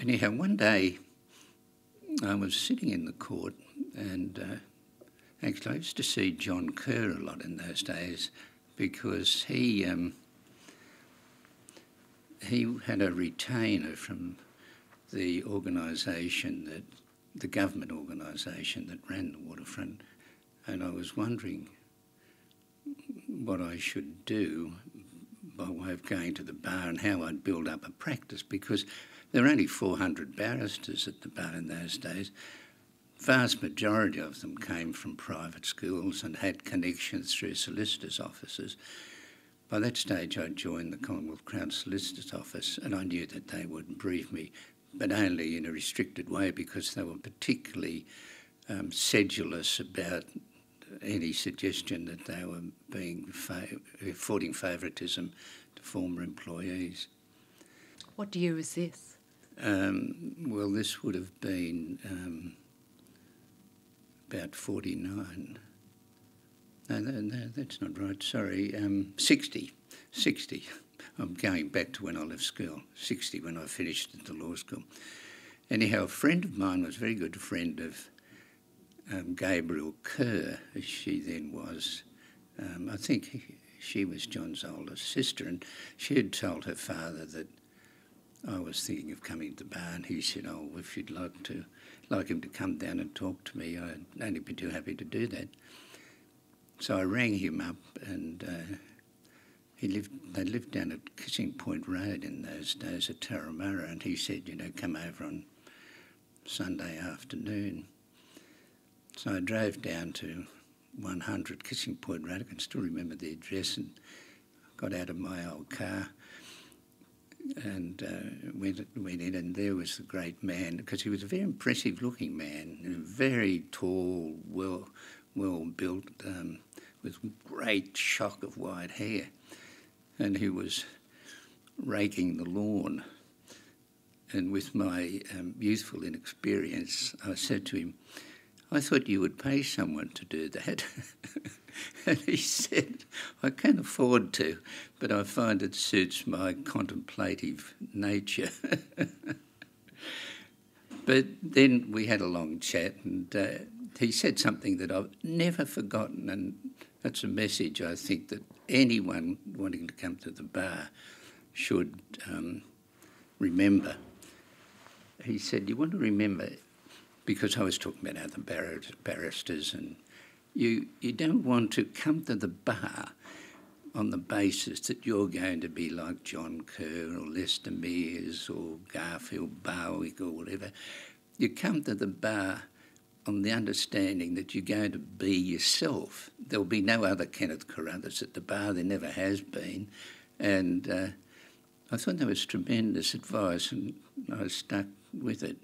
Anyhow, one day I was sitting in the court and actually I used to see John Kerr a lot in those days because he had a retainer from the organisation the government organisation that ran the waterfront, and I was wondering what I should do by way of going to the bar and how I'd build up a practice, because there were only 400 barristers at the bar in those days. Vast majority of them came from private schools and had connections through solicitors' offices. By that stage I joined the Commonwealth Crown Solicitor's Office, and I knew that they would brief me, but only in a restricted way, because they were particularly sedulous about any suggestion that they were affording favouritism to former employees. What year was this? Well, this would have been about 49. No, that's not right, sorry. 60. I'm going back to when I left school, 60 when I finished at the law school. Anyhow, a friend of mine was a very good friend of Gabriel Kerr, as she then was. I think she was John's oldest sister, and she had told her father that I was thinking of coming to the bar, and he said, "Oh, if you'd like him to come down and talk to me, I'd only be too happy to do that." So I rang him up, and they lived down at Kissing Point Road in those days at Tarramurra, and he said, come over on Sunday afternoon. So I drove down to 100 Kissing Point Road. I can still remember the address, and got out of my old car and went in, and there was the great man, because he was a very impressive-looking man, very tall, well-built, with great shock of white hair, and he was raking the lawn. And with my youthful inexperience, I said to him, "I thought you would pay someone to do that." And he said, "I can afford to, but I find it suits my contemplative nature." But then we had a long chat, and he said something that I've never forgotten, and that's a message I think that anyone wanting to come to the bar should remember. He said, "You want to remember," because I was talking about other barristers, and you don't want to come to the bar on the basis that you're going to be like John Kerr or Lester Mears or Garfield Barwick or whatever. You come to the bar on the understanding that you're going to be yourself. There'll be no other Kenneth Carruthers at the bar. There never has been. And I thought that was tremendous advice, and I stuck with it.